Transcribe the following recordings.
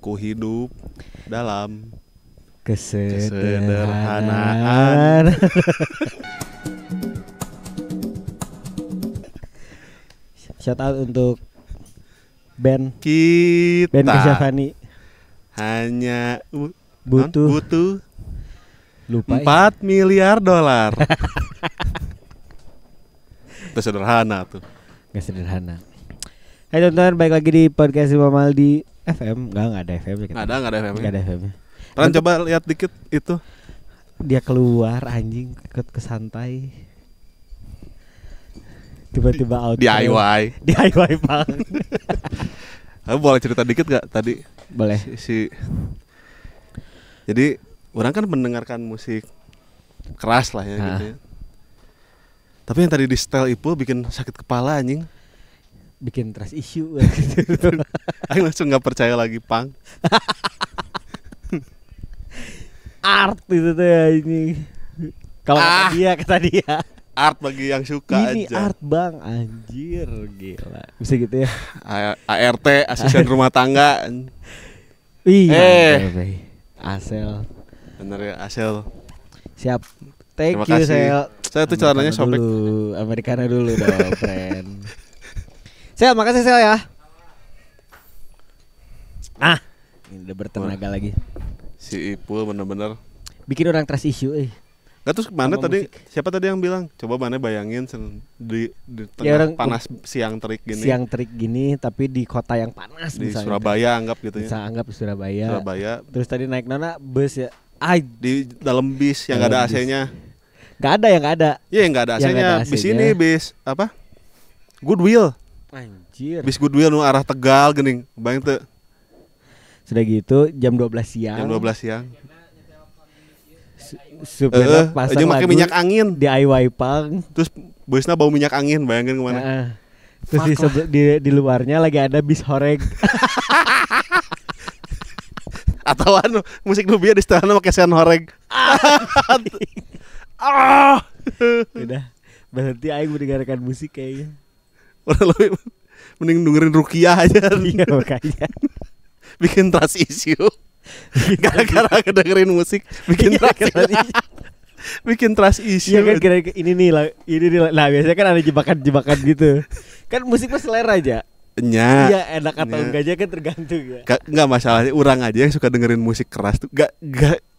Ku hidup dalam kesederhanaan. Shout out untuk band kita Kesyafani. hanya Butuh lupa 4 miliar dolar. Itu sederhana tuh. Gak sederhana. Hai teman-teman, balik lagi di podcast Imam Aldi FM. Enggak ada FM. Nggak ada FM. Enggak ada FM. Ran coba lihat dikit itu. Dia keluar anjing ikut ke santai. Tiba-tiba out. DIY. DIY Bang. Aku boleh cerita dikit gak tadi? Boleh. Jadi orang kan mendengarkan musik keras lah ya gitu ya. Tapi yang tadi di setel Ipul bikin sakit kepala anjing. Bikin trust issue. Aku langsung gak percaya lagi pang. Art itu tuh ya ini. Kalau kata dia. Art bagi yang suka ini aja. art bang, anjir gila. Bisa gitu ya. ART, asisten rumah tangga. Iya. Asel. Bener ya, Asel. Siap. Thank Terima you kasih. Sel. Saya tuh celananya sobek. Americano dulu dong, friend. Sel, makasih Sel ya. Ini udah bertenaga lagi. Si Ipul bener-bener. Bikin orang trust issue Gak terus mana sama tadi musik. siapa tadi yang bilang coba mana bayangin di tengah Ya, orang panas siang terik gini siang terik gini tapi di kota yang panas di misalnya. Surabaya anggap gitu Bisa ya. anggap di Surabaya. Terus tadi naik nona bus ya. Di dalam bis yang gak ada Dalam bis. AC-nya. Gak ada yang gak ada. Iya yang gak ada Yang AC-nya. nggak ada Bis AC-nya. ini bis apa? Goodwill. Anjir. Bis Goodwill nu arah Tegal geuning. Bayang teu Sudah gitu jam 12 siang. jam 12 siang. Supirnya pasang Aja pakai lagu minyak angin. DIY Pang. Terus busnya bau minyak angin, bayangin kemana. Terus di luarnya lagi ada bis horeg. Atau anu musik nubia di setelahnya pakai sen horeg. Udah berhenti aing mendengarkan musik kayaknya. Orang lebih mending dengerin Rukiah aja. Iya makanya. Bikin trust issue. Gara-gara dengerin musik bikin trust bikin trust issue. Iya kan kira-kira ini nih lah. Nah biasanya kan ada jebakan-jebakan gitu. Kan musik mah selera aja. Iya enak atau enggaknya kan tergantung ya. Enggak masalahnya orang aja yang suka dengerin musik keras tuh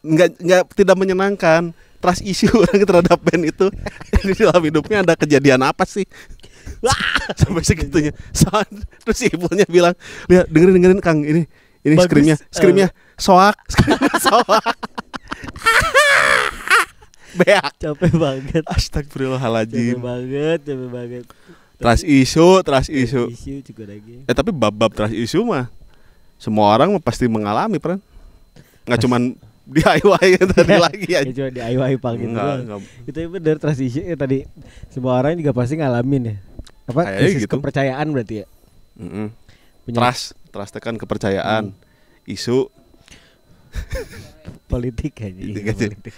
enggak tidak menyenangkan. Trust issue orang terhadap band itu. Di dalam hidupnya ada kejadian apa sih? Sampai segitunya. Terus si ibunya bilang, "Lihat dengerin Kang ini Bagus. screamnya soak. Beak. Capek banget. Astagfirullahaladzim. Capek banget. Trust issue. Issue juga lagi. Tapi bab trust issue mah semua orang pasti mengalami, Pran. Enggak cuman DIY tadi lagi aja. Ya cuma DIY Pang gitu. Enggak. Itu bener trust issue ya tadi. Semua orang juga pasti ngalamin ya. Apa Kayaknya krisis gitu. kepercayaan berarti ya. Trust tekan kepercayaan. Isu Politik aja. Iya, politik.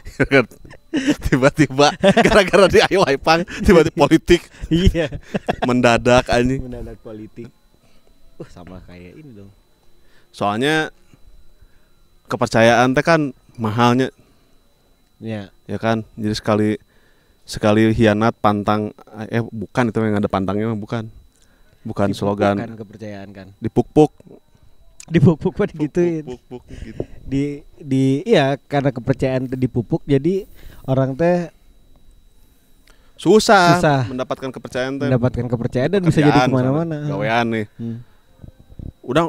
tiba-tiba gara-gara DIY Pang tiba-tiba politik Iya. mendadak anjing. Mendadak politik. Sama kayak ini dong. Soalnya kepercayaan teh kan mahalnya. Ya. Ya kan? Jadi sekali hianat pantang bukan itu yang ada pantangnya mah bukan. Bukan slogan. Bukan kepercayaan kan. Dipuk-puk Dipupuk kan gituin. Puk-puk gitu. Iya karena kepercayaan teh dipupuk jadi orang teh Susah mendapatkan kepercayaan teh. mendapatkan kepercayaan dan bisa jadi kemana-mana. Gawean nih.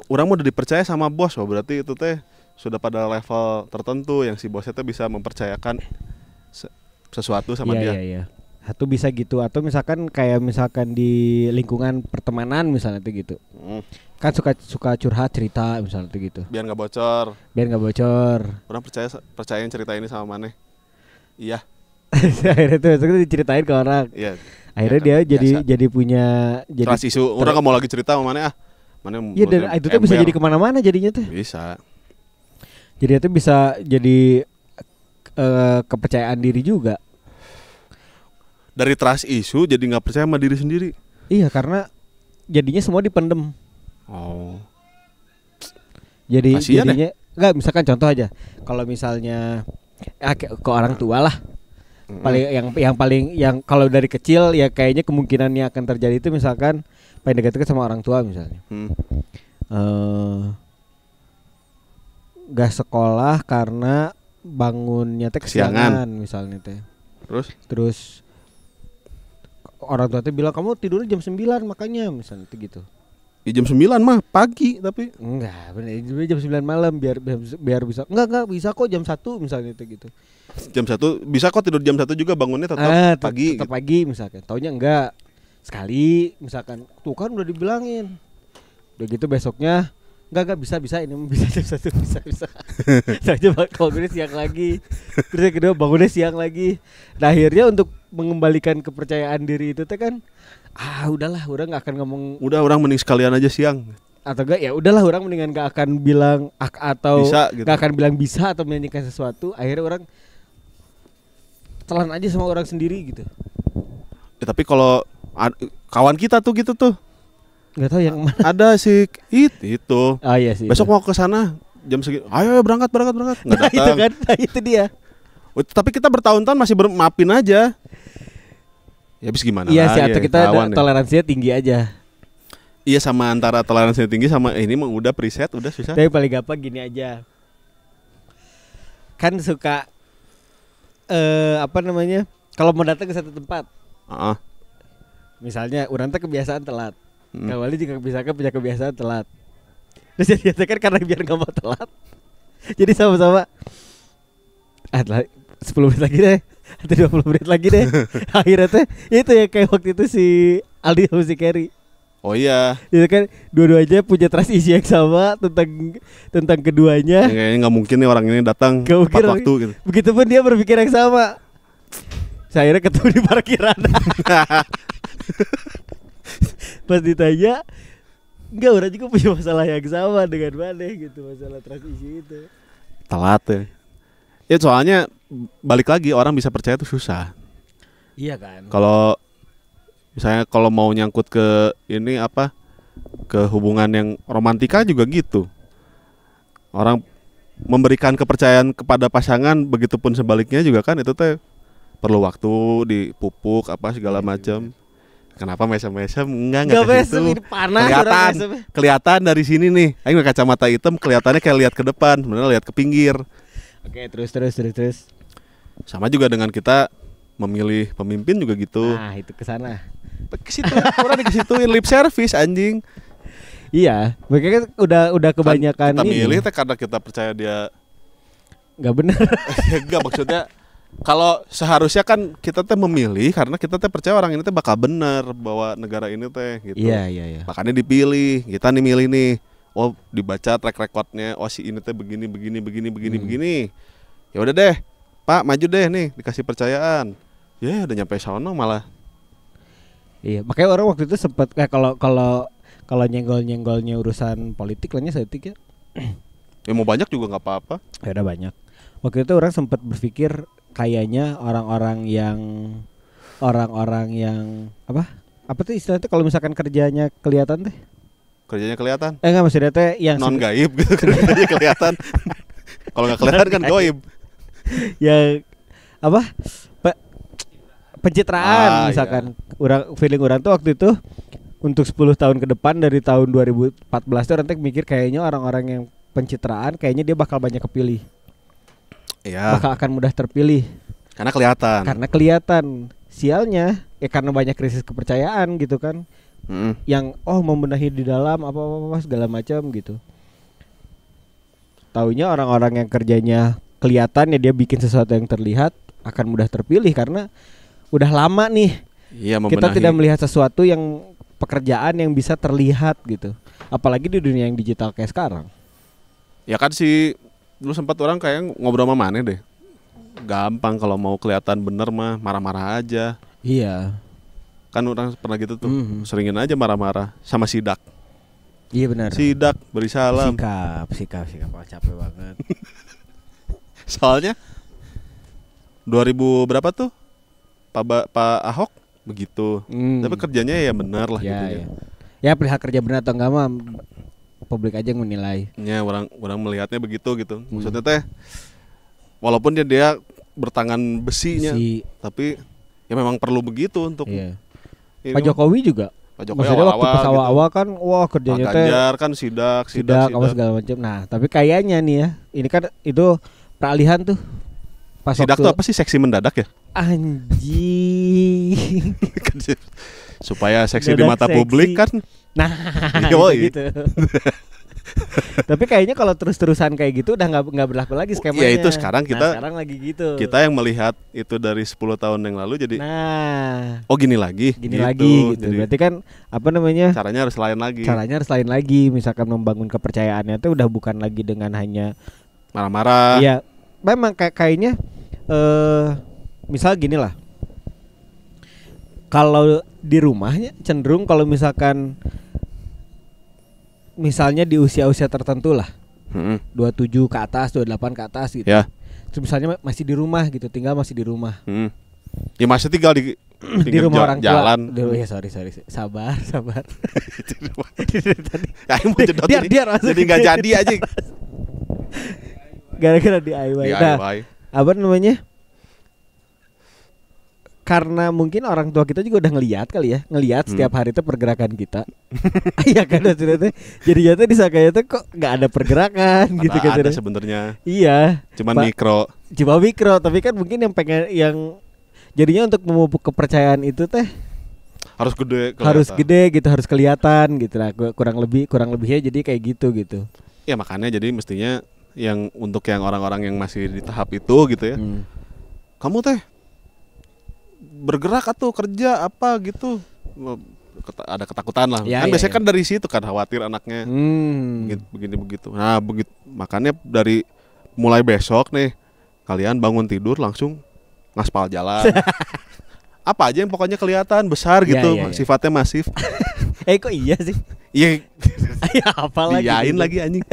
Orang mau udah dipercaya sama bos, berarti itu teh sudah pada level tertentu yang si bosnya teh bisa mempercayakan sesuatu sama dia. Iya. Satu bisa gitu atau misalkan di lingkungan pertemanan misalnya tuh gitu. Kan suka curhat cerita misalnya tuh gitu. Biar nggak bocor. Orang Percayain cerita ini sama Maneh. Iya. Akhirnya tuh diceritain ke orang. Iya. Akhirnya dia jadi punya trust issue. Orang nggak mau lagi cerita sama Maneh Maneh. Iya dan itu tuh bisa jadi kemana-mana jadinya tuh. Bisa. Jadi itu bisa jadi kepercayaan diri juga. Dari trust issue jadi nggak percaya sama diri sendiri. Iya karena jadinya semua dipendem. Oh. Jadi Kasian jadinya enggak, misalkan contoh aja. Kalau misalnya ke orang tua lah. Paling yang kalau dari kecil ya kayaknya kemungkinannya akan terjadi itu misalkan paling dekat sama orang tua misalnya. Gak sekolah karena bangunnya teh kesiangan misalnya teh. Terus orang tua teh bilang kamu tidur jam 9 makanya misalnya teh gitu. Ya, jam 9 mah pagi tapi enggak, bener jam 9 malam biar bisa. Enggak bisa kok jam 1 misalnya teh gitu. Jam 1 bisa kok tidur jam 1 juga bangunnya tetap pagi. Tetap pagi misalkan. Taunya enggak. Sekali misalkan tuh kan udah dibilangin. Udah gitu besoknya enggak bisa ini bisa jam 1 bisa. Saya coba bangunnya siang lagi. Terus yang kedua bangunnya siang lagi. Nah, akhirnya untuk mengembalikan kepercayaan diri itu teh kan udahlah, orang enggak akan ngomong. Udah orang mending sekalian aja siang. Atau enggak ya udahlah orang mendingan enggak akan bilang atau bisa, gitu. Enggak akan bilang bisa atau menyanyikan sesuatu. Akhirnya orang telan aja sama orang sendiri gitu. Ya, tapi kalau kawan kita tuh gitu tuh nggak tahu yang mana. Ada si itu. Oh iya sih. Besok itu. Mau ke sana jam segitu. Ayo berangkat. Nggak datang. Itu kan, itu dia. Tapi kita bertahun-tahun masih maafin aja. Ya habis gimana? Iya sih, atau kita toleransinya tinggi aja. Iya, sama antara toleransinya tinggi sama ini mah udah preset, udah susah. Tapi paling gampang gini aja. Kan suka kalau mau datang ke satu tempat. Misalnya orang teh kebiasaan telat. Kawali juga punya kebiasaan telat. Terus jadi kan karena biar enggak mau telat. Jadi sama-sama 10 menit lagi deh atau 20 menit lagi deh. Akhirnya teh itu ya kayak waktu itu si Aldi sama si Kerry. Oh iya. Itu kan dua-duanya punya trust issue yang sama tentang keduanya. Kayaknya nggak mungkin nih orang ini datang tepat waktu gitu. Begitupun dia berpikir yang sama. Saya akhirnya ketemu di parkiran. Pas ditanya, enggak, orang juga punya masalah yang sama dengan Maneh gitu, masalah trust issue itu. Telat ya. Ya soalnya balik lagi orang bisa percaya itu susah. Iya kan. Kalau misalnya kalau mau nyangkut ke ini ke hubungan yang romantika juga gitu. Orang memberikan kepercayaan kepada pasangan, begitupun sebaliknya juga kan itu teh perlu waktu dipupuk segala macam. Kenapa mesem-mesem? Enggak ke situ. Kelihatan dari sini nih. Aing pakai kacamata hitam kelihatannya kayak lihat ke depan, sebenarnya lihat ke pinggir. Oke, terus. Sama juga dengan kita memilih pemimpin juga gitu. Nah, itu ke sana. Ke situ, orang ke situin lip service anjing. Iya, makanya udah kebanyakan kita milih teh karena kita percaya dia enggak benar. Enggak, maksudnya kalau seharusnya kan kita teh memilih karena kita teh percaya orang ini teh bakal benar bawa negara ini teh gitu. Iya. Makanya dipilih, kita nih milih nih. Oh, dibaca track recordnya, oh si ini teh begini. Ya udah deh, Pak maju deh nih, dikasih percayaan. Ya udah nyampe sono malah. Iya, makanya orang waktu itu sempat kalau nyenggol-nyenggolnya urusan politik lahnya setik ya. Ya mau banyak juga nggak apa-apa. Ya udah banyak. Waktu itu orang sempat berpikir kayaknya orang-orang yang apa tuh istilahnya kalau misalkan kerjanya kelihatan teh? Kerjanya kelihatan? Enggak, maksudnya teh yang non gaib gitu, kerjanya kelihatan. Kalau nggak kelihatan kan gaib. Yang pencitraan misalkan. Iya. Feeling orang tuh waktu itu untuk 10 tahun ke depan dari tahun 2014 tuh orang tuh mikir kayaknya orang-orang yang pencitraan kayaknya dia bakal banyak kepilih. Iya. Bakal akan mudah terpilih. Karena kelihatan. Sialnya ya karena banyak krisis kepercayaan gitu kan. Yang membenahi di dalam apa segala macam gitu. Taunya orang-orang yang kerjanya kelihatan ya dia bikin sesuatu yang terlihat akan mudah terpilih karena udah lama nih. Iya, kita tidak melihat sesuatu yang pekerjaan yang bisa terlihat gitu. Apalagi di dunia yang digital kayak sekarang. Ya kan dulu sempat orang kayak ngobrol sama Maneh deh. Gampang kalau mau kelihatan bener mah marah-marah aja. Iya. Kan orang pernah gitu tuh, seringin aja marah-marah sama sidak. Iya benar. Sidak beri salam. Sikap capek banget. Soalnya 2000 berapa tuh Pak Ahok begitu. Tapi kerjanya ya benar lah gitu ya. Ya perihal kerja benar atau enggak mah publik aja yang menilai. Ya orang melihatnya begitu gitu. Maksudnya teh walaupun dia bertangan besinya, tapi ya memang perlu begitu untuk Iya. ini Pak Jokowi juga. Pak Jokowi Maksudnya waktu pas gitu. awal-awal kan wah kerjanya Pak teh Ganjar kan sidak apa segala macam. Nah, tapi kayaknya nih ya, ini kan itu peralihan tuh. Pas sidak waktu tuh apa sih, seksi mendadak ya? anjing. Supaya seksi di Mendadak mata seksi. publik kan. Nah, Yoi. gitu. Tapi kayaknya kalau terus-terusan kayak gitu udah nggak berlaku lagi skemanya. Ya itu sekarang sekarang lagi gitu. Kita yang melihat itu dari 10 tahun yang lalu jadi oh gini lagi gitu. Jadi, berarti kan apa namanya? caranya harus lain lagi. Misalkan membangun kepercayaannya itu udah bukan lagi dengan hanya marah-marah. Iya, memang kayaknya misal gini lah. Kalau di rumahnya cenderung kalau misalkan misalnya di usia-usia tertentu lah, 27 ke atas, 28 ke atas gitu. Ya. Terus misalnya masih di rumah gitu, tinggal masih di rumah. Ya masih tinggal di rumah orang tua. jalan. Ya sorry. Sabar. Ya, mau jedot Biar jadi nggak jadi aja. Gara-gara DIY. Nah, apa namanya? Karena mungkin orang tua kita juga udah ngelihat kali ya, setiap hari itu pergerakan kita. Iya kan maksudnya jadi jatuh disangkanya tuh kok nggak ada pergerakan gitu kan. Ada sebenarnya. Iya. Cuman mikro, tapi kan mungkin yang jadinya untuk memupuk kepercayaan itu teh harus gede gitu, harus kelihatan gitu lah. Kurang lebihnya jadi kayak gitu. Ya makanya jadi mestinya yang untuk yang orang-orang yang masih di tahap itu gitu ya. Kamu teh bergerak atau kerja apa gitu, ada ketakutan lah kan biasanya kan dari situ kan, khawatir anaknya begini begitu. Nah begitu makanya dari mulai besok nih kalian bangun tidur langsung ngaspal jalan. Apa aja yang pokoknya kelihatan besar gitu, sifatnya masif. Kok iya sih? Iya. Ya apa lagi? Diain lagi anjing.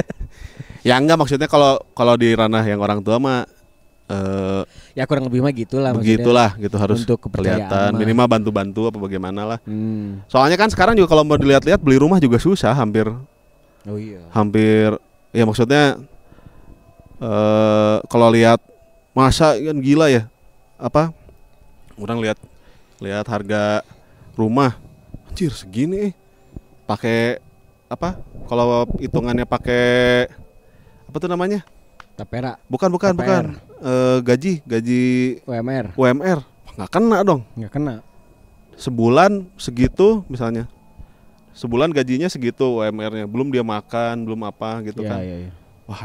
Ya enggak, maksudnya kalau di ranah yang orang tua mah ya kurang lebih mah gitulah gitu, harus untuk kelihatan minimal bantu-bantu apa bagaimana lah. Soalnya kan sekarang juga kalau mau dilihat-lihat beli rumah juga susah hampir ya maksudnya kalau lihat masa kan gila ya, apa orang lihat harga rumah anjir segini pakai apa, kalau hitungannya pakai apa tuh namanya, tapera. Bukan. Gaji UMR nggak kena dong. Nggak kena. Sebulan segitu misalnya. Sebulan gajinya segitu UMR-nya, belum dia makan, belum apa gitu kan. Iya. Wah,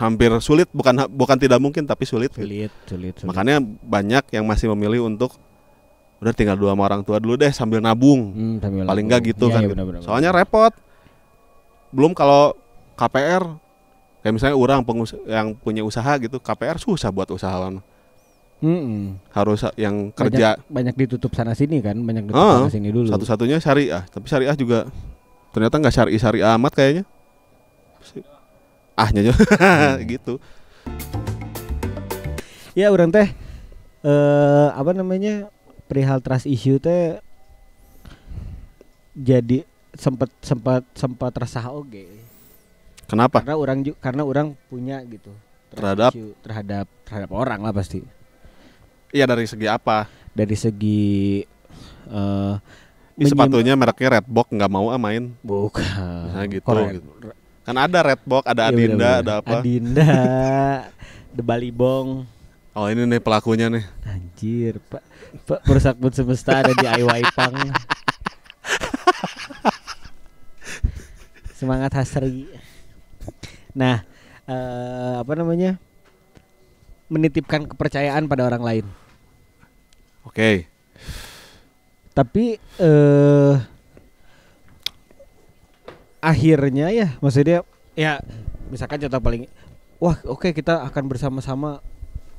hampir sulit, bukan tidak mungkin tapi sulit. Sulit. Makanya banyak yang masih memilih untuk udah tinggal dua sama orang tua dulu deh sambil nabung. Paling enggak gitu kan. Bener. Soalnya repot. Belum kalau KPR kayak misalnya orang yang punya usaha gitu, KPR susah buat usahawan. Harus yang kerja banyak ditutup sana sini kan, banyak ditutup sana sini dulu. Satu-satunya syariah, tapi syariah juga ternyata nggak syari amat kayaknya. Gitu. Ya orang teh apa namanya, perihal trust issue teh jadi sempat resah oge. Kenapa? Karena orang punya gitu terhadap orang lah pasti. Iya, dari segi apa? Dari segi sepatunya mereknya Redbox nggak mau main. Bukan. Nah, gitu. Kan ada Redbox, ada Adinda, ada apa? Adinda, The Balibong. Oh ini nih pelakunya nih. Anjir, Pak perusak pun semesta ada di IY Pang. Semangat Hasri. Nah, apa namanya, menitipkan kepercayaan pada orang lain. Oke. Tapi akhirnya ya, maksudnya ya misalkan contoh paling, oke, kita akan bersama-sama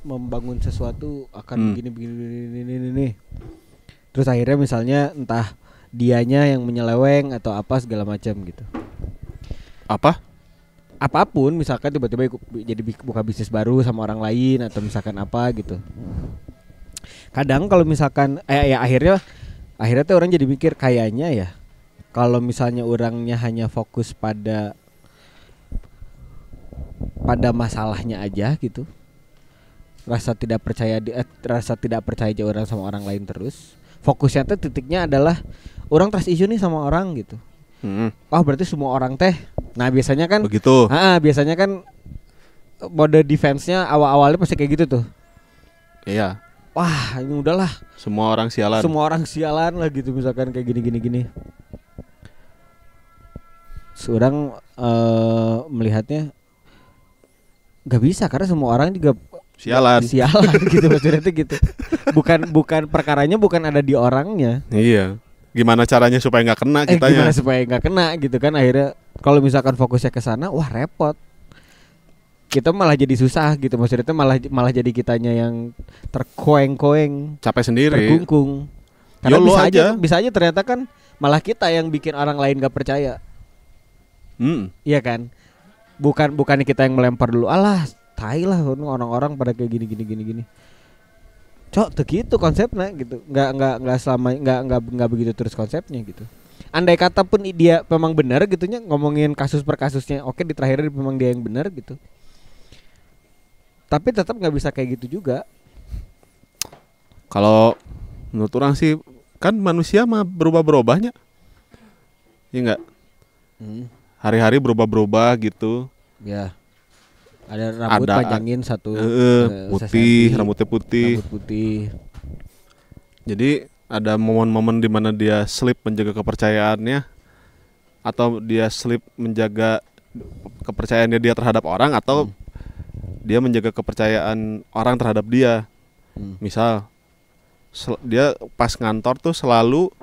membangun sesuatu, akan begini. Terus akhirnya misalnya entah dianya yang menyeleweng atau apa segala macam gitu. Apapun, misalkan tiba-tiba jadi buka bisnis baru sama orang lain atau misalkan apa gitu. Kadang kalau misalkan ya akhirnya tuh orang jadi mikir kayaknya ya kalau misalnya orangnya hanya fokus pada masalahnya aja gitu, rasa tidak percaya aja orang sama orang lain terus, fokusnya tuh titiknya adalah orang trust issue nih sama orang gitu. Oh berarti semua orang teh. Nah biasanya kan begitu. Biasanya kan mode defense-nya awal-awalnya pasti kayak gitu tuh. Iya. Wah ini udahlah, Semua orang sialan lah gitu, misalkan kayak gini. Seorang melihatnya gak bisa karena semua orang juga sialan gitu maksudnya tuh gitu. Bukan perkaranya bukan ada di orangnya. Iya. Gimana caranya supaya nggak kena kitanya? Gimana supaya nggak kena gitu kan, akhirnya kalau misalkan fokusnya ke sana, wah repot. Kita malah jadi susah gitu, maksudnya itu malah jadi kitanya yang terkoeng-koeng, capek sendiri, terkungkung. Karena bisa aja ternyata kan malah kita yang bikin orang lain gak percaya. Iya kan? Bukan kita yang melempar dulu, alah tai lah orang-orang pada kayak gini. Cok, tuh gitu konsepnya gitu. Nggak begitu terus konsepnya gitu. Andai kata pun dia memang benar gitunya, ngomongin kasus per kasusnya, oke di terakhir memang dia yang benar gitu. Tapi tetap nggak bisa kayak gitu juga. Kalau menurut orang sih kan manusia mah berubah-berubahnya, ya nggak? Hari-hari berubah-berubah gitu. Ya. Ada rambut panjangin satu, rambutnya putih. Jadi ada momen-momen di mana dia slip menjaga kepercayaannya, atau dia slip menjaga kepercayaannya dia terhadap orang, atau dia menjaga kepercayaan orang terhadap dia. Misal dia pas ngantor tuh selalu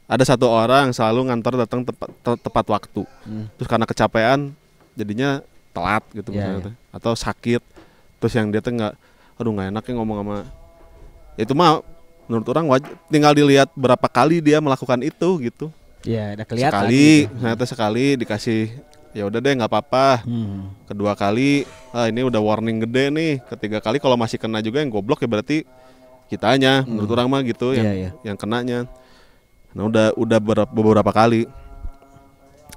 ada satu orang selalu ngantor datang tepat waktu. Terus karena kecapean jadinya telat gitu misalnya. Atau sakit, terus yang dia tuh nggak enaknya ngomong sama itu mah menurut orang tinggal dilihat berapa kali dia melakukan itu gitu. Iya, udah kelihatan. Sekali dikasih ya udah deh nggak apa-apa. Kedua kali ini udah warning gede nih. Ketiga kali kalau masih kena juga yang goblok ya berarti kitanya. Menurut orang mah gitu yang kenanya. Nah udah beberapa kali.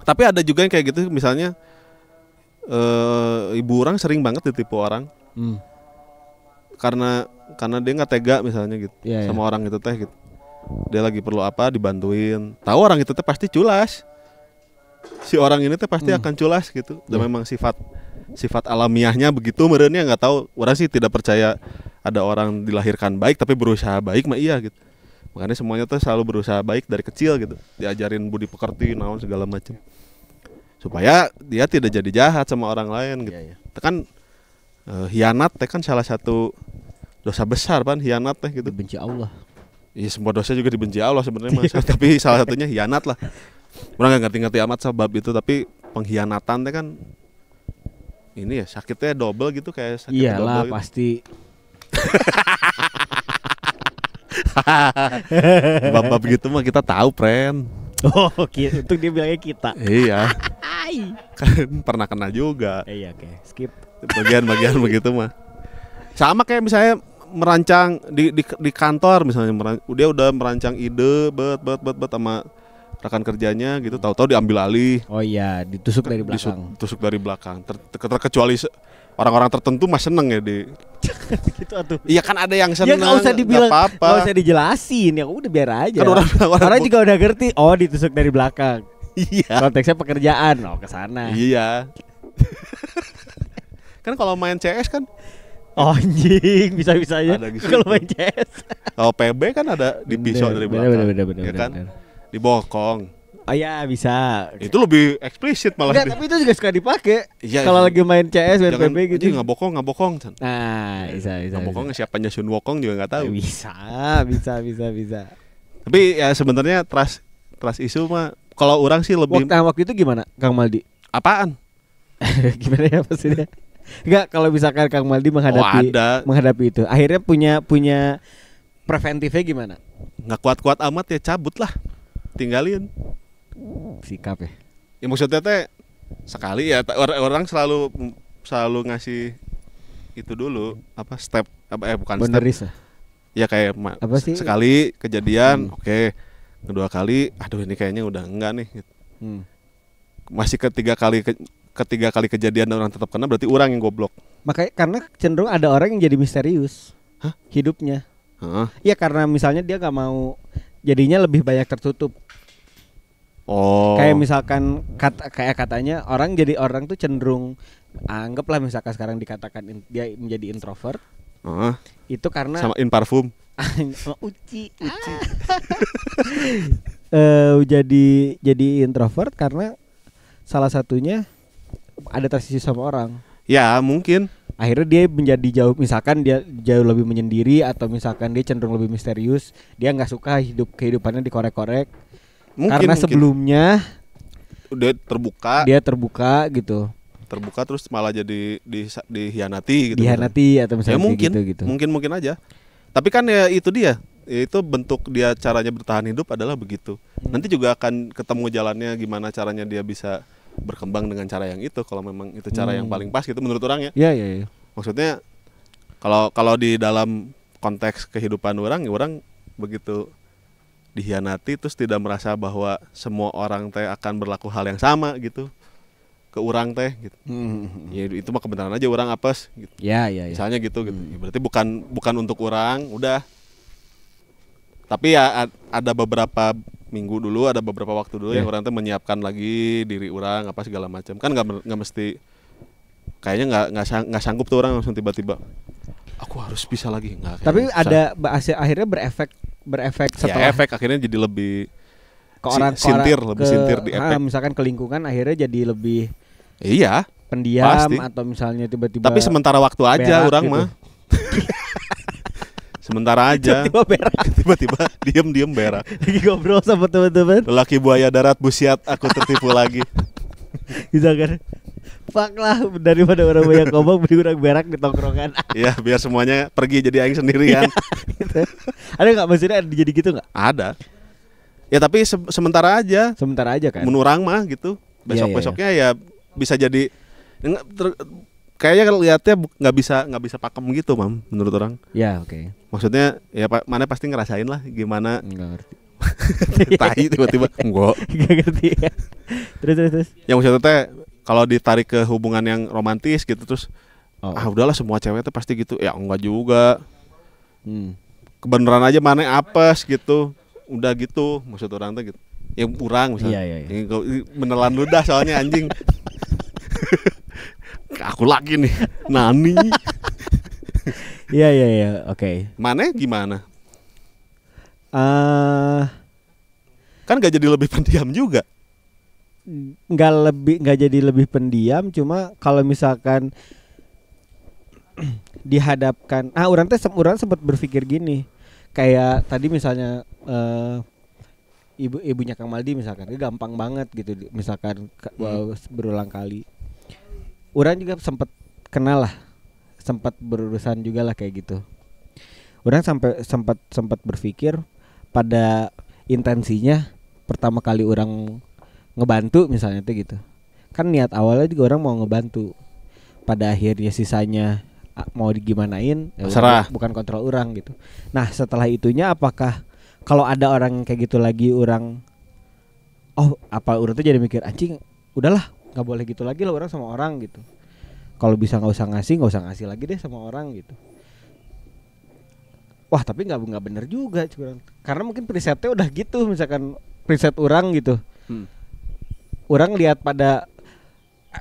Tapi ada juga yang kayak gitu, misalnya ibu orang sering banget ditipu orang. Karena dia nggak tega misalnya gitu sama orang itu teh gitu. Dia lagi perlu apa dibantuin. Tahu orang itu teh pasti culas. Si orang ini teh pasti akan culas gitu. Dan memang sifat alamiahnya begitu. Merenya nggak tahu. Orang sih tidak percaya ada orang dilahirkan baik tapi berusaha baik mah iya gitu. Makanya semuanya tuh selalu berusaha baik dari kecil gitu. Diajarin budi pekerti, naon segala macam. Supaya dia tidak jadi jahat sama orang lain gitu. Kan hianat teh kan salah satu dosa besar kan, hianat teh gitu. Dibenci Allah. Iya, semua dosa juga dibenci Allah sebenarnya tapi salah satunya hianat lah. Orang nggak ngerti amat sebab itu, tapi pengkhianatan teh kan ini ya sakitnya double gitu, kayak sakit double. Iyalah gitu. Pasti. Bab-bab gitu mah kita tahu, friend. Oh, itu dia bilangnya kita. Iya. Kan pernah kena juga. Iya, oke. Skip. Bagian-bagian begitu mah. Sama kayak misalnya merancang di kantor misalnya, dia udah merancang ide bet sama rekan kerjanya gitu, tahu-tahu diambil alih. Oh iya, ditusuk dari belakang. Ditusuk dari belakang. Terkecuali orang-orang tertentu mah seneng ya di gitu atuh. Iya kan ada yang seneng. Ya nggak usah dibilang, apa-apa. nggak usah dijelasin, ya udah biar aja. Kan orang juga udah ngerti. Oh ditusuk dari belakang. Iya. Konteksnya pekerjaan, kesana. Iya. Kan kalau main CS kan. Oh, anjing, bisa-bisanya kalau main CS. Kalau PB kan ada di pisau dari belakang. Bener, ya kan? Dibokong. Oh ya bisa. Itu lebih eksplisit malah. Enggak, tapi itu juga suka dipakai. Iya, kalau lagi main CS, main jangan, PB gitu. Nggak bokong. Nah, bisa. Ngabokong siapanya Sun Wokong juga nggak tahu. Bisa. Tapi ya sebenarnya trust issue mah kalau orang sih lebih. Waktu itu gimana, Kang Maldi? Apaan? Gimana ya maksudnya? Enggak, kalau misalkan Kang Maldi menghadapi itu, akhirnya punya preventifnya gimana? Nggak kuat-kuat amat ya cabut lah, tinggalin. Sikap ya. Ya maksudnya teh sekali ya orang selalu ngasih itu dulu apa bukan boundaries step. Ya kayak apa sih? Sekali kejadian, oke. kedua kali aduh ini kayaknya udah enggak nih gitu. Masih ketiga kali kejadian dan orang tetap kena, berarti orang yang goblok. Makanya karena cenderung ada orang yang jadi misterius hidupnya. Iya karena misalnya dia nggak mau, jadinya lebih banyak tertutup. Oh. Kayak misalkan kayak katanya orang tuh cenderung, anggaplah misalkan sekarang dikatakan dia menjadi introvert. Itu karena sama in parfum. Uci. Jadi introvert karena salah satunya ada tersisih sama orang. Ya mungkin. Akhirnya dia menjadi jauh, misalkan dia jauh lebih menyendiri, atau misalkan dia cenderung lebih misterius. Dia nggak suka kehidupannya dikorek-korek. Karena sebelumnya dia terbuka gitu. Terbuka terus malah jadi dihianati gitu. Dihianati atau misalnya ya mungkin, gitu. Mungkin aja. Tapi kan ya itu dia. Itu bentuk dia caranya bertahan hidup adalah begitu. Nanti juga akan ketemu jalannya gimana caranya dia bisa berkembang dengan cara yang itu, kalau memang itu cara yang paling pas gitu menurut orang ya. Iya. Maksudnya kalau di dalam konteks kehidupan orang, ya orang begitu dihianati terus tidak merasa bahwa semua orang teh akan berlaku hal yang sama gitu ke orang teh gitu. Ya itu mah kebenaran aja orang apes gitu. Ya. Misalnya gitu. Ya, berarti bukan untuk orang, udah. Tapi ya ada beberapa minggu dulu, ada beberapa waktu dulu yang orang tuh menyiapkan lagi diri orang apa segala macam. Kan nggak mesti, kayaknya nggak sanggup tuh orang langsung tiba-tiba aku harus bisa lagi, nggak. Tapi ada akhirnya berefek setelah. Ya, efek akhirnya jadi lebih ke orang sintir di efek. Misalkan ke lingkungan akhirnya jadi lebih pendiam pasti. Atau misalnya tiba-tiba. Tapi sementara waktu aja orang gitu. Mah. Sementara aja. Tiba-tiba diem berak. Lagi ngobrol sama teman-teman. Lelaki buaya darat busiat, aku tertipu lagi. Bisa kan? Fuck lah, daripada orang banyak ngomong beri orang berak di tongkrongan. Iya, biar semuanya pergi jadi aing sendirian. Gitu. Ada nggak maksudnya jadi gitu nggak? Ada. Ya tapi sementara aja. Sementara aja kan. Menurang mah gitu. Besok-besoknya ya bisa jadi. Kayaknya kalau lihatnya nggak bisa pakem gitu, Mam, menurut orang. Ya, oke. Maksudnya ya mana pasti ngerasain lah gimana. Enggak ngerti. Tai tiba-tiba enggak ngerti ya. Terus. Yang maksudnya teh kalau ditarik ke hubungan yang romantis gitu terus udahlah semua cewek tuh pasti gitu. Ya enggak juga. Kebenaran aja mana apes gitu. Udah gitu maksud orang tuh gitu. Yang kurang misalnya. Iya. Menelan ludah soalnya anjing. Aku lagi nih, Nani. Iya, oke. Mana gimana? Kan gak jadi lebih pendiam juga. Nggak jadi lebih pendiam, cuma kalau misalkan dihadapkan, orang sempat berpikir gini, kayak tadi misalnya ibunya Kang Maldi misalkan, dia gampang banget gitu, misalkan berulang kali. Orang juga sempat kenal lah, sempat berurusan juga lah kayak gitu. Orang sempat berpikir pada intensinya pertama kali orang ngebantu misalnya tuh gitu. Kan niat awalnya juga orang mau ngebantu. Pada akhirnya sisanya mau digimanain, ya bukan kontrol orang gitu. Nah setelah itunya apakah kalau ada orang kayak gitu lagi orang tuh jadi mikir anjing udahlah nggak boleh gitu lagi lah orang sama orang gitu. Kalau bisa nggak usah ngasih lagi deh sama orang gitu. Wah tapi nggak bener juga cuman. Karena mungkin presetnya udah gitu, misalkan preset orang gitu. Orang lihat pada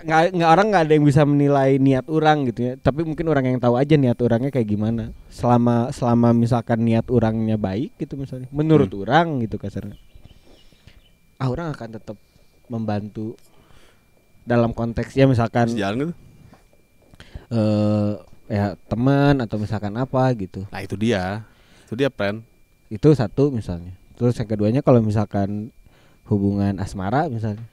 nggak orang nggak ada yang bisa menilai niat orang gitu ya. Tapi mungkin orang yang tahu aja niat orangnya kayak gimana. Selama misalkan niat orangnya baik gitu misalnya, menurut orang gitu kasarnya. Orang akan tetap membantu dalam konteks ya misalkan jalan gitu. Ya teman atau misalkan apa gitu. Nah itu dia friend. Itu satu misalnya. Terus yang keduanya kalau misalkan hubungan asmara misalnya,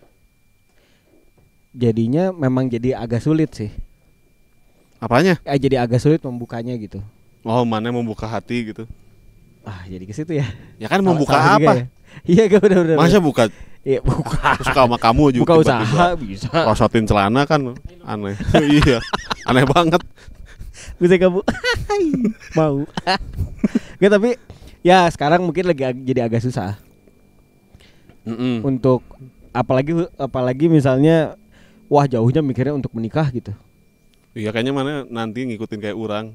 jadinya memang jadi agak sulit sih. Apanya? Jadi agak sulit membukanya gitu. Oh mana membuka hati gitu. Jadi ke situ ya. Ya kan membuka apa? Iya gak benar. Masa buka? Iya buka. Suka sama kamu juga. Buka usaha bisa. Rosotin celana kan aneh. Iya. Aneh banget. Bisa kamu mau. Gak tapi ya sekarang mungkin lagi jadi agak susah. untuk apalagi misalnya wah jauhnya mikirnya untuk menikah gitu. Iya kayaknya mana nanti ngikutin kayak orang.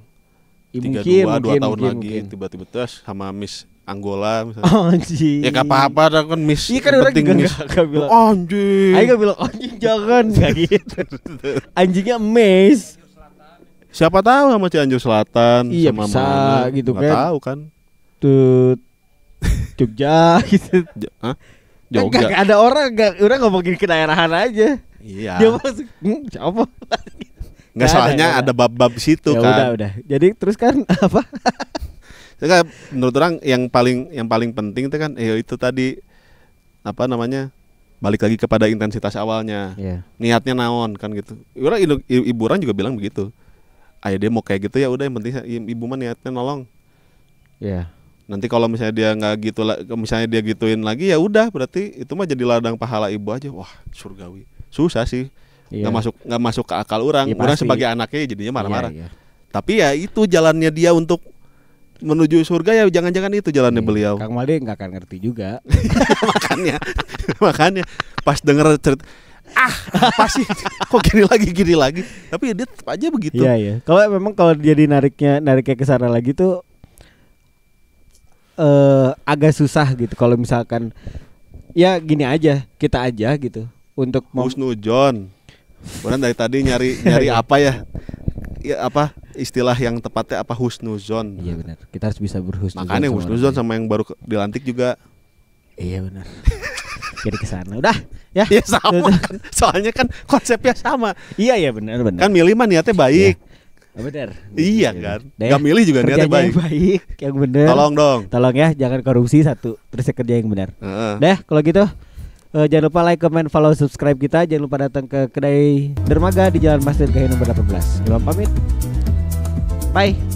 Mungkin 2 tahun lagi mungkin. tiba-tiba terus sama Miss Angola misalnya. Oh, anjing. Ya gak apa-apa dah kan Miss. Iya kan orang penting juga Miss. gak bilang. Anjing. Ayo gak bilang anjing jangan gak gitu. Anjingnya emes. Siapa tahu sama Cianjur Selatan Iya, sama bisa mana gitu nggak kan. tahu kan. Tuh Jogja gitu. Hah? Kan Jogja. gak ada orang orang ngomongin ke daerahan aja. Iya. Dia masuk siapa? Nggak soalnya ada bab-bab situ ya kan. udah. Jadi terus kan apa? Jadi menurut orang yang paling penting itu kan itu tadi apa namanya? Balik lagi kepada intensitas awalnya. Iya. Niatnya naon kan gitu. Ibu orang juga bilang begitu. Ayah dia mau kayak gitu ya udah yang penting ibu mah niatnya nolong. Iya. Nanti kalau misalnya dia nggak gitu misalnya dia gituin lagi ya udah berarti itu mah jadi ladang pahala ibu aja. Wah, surgawi. Susah sih. Iya. Nggak masuk ke akal orang. Ya, Orang pasti. sebagai anaknya jadinya marah-marah. Iya. Tapi ya itu jalannya dia untuk menuju surga ya jangan-jangan itu jalannya Iya. beliau. Kang Malde nggak akan ngerti juga. makanya pas denger cerita apa sih kok gini lagi tapi ya dia tetap aja begitu. Iya. Kalau dia nariknya ke sana lagi tuh agak susah gitu. Kalau misalkan ya gini aja kita aja gitu untuk Husnudzon. Orang dari tadi nyari apa ya? Ya apa istilah yang tepatnya apa husnudzon. Iya benar. Kita harus bisa berhusnuzon. Makanya husnudzon sama yang baru dilantik juga. Iya benar. Jadi ke sana. Udah ya. Ya sama kan. Soalnya kan konsepnya sama. Iya benar. Kan milih mah niatnya baik. Ya, benar. Iya kan. Udah Gak milih juga niatnya kerjanya baik. yang baik, yang benar. Tolong dong. Tolong ya, jangan korupsi satu. Terus kerja yang benar. Deh, kalau gitu jangan lupa like, comment, follow, subscribe kita. Jangan lupa datang ke kedai Dermaga di Jalan Masjid Kahiyang nomor 18. Ilham pamit. Bye.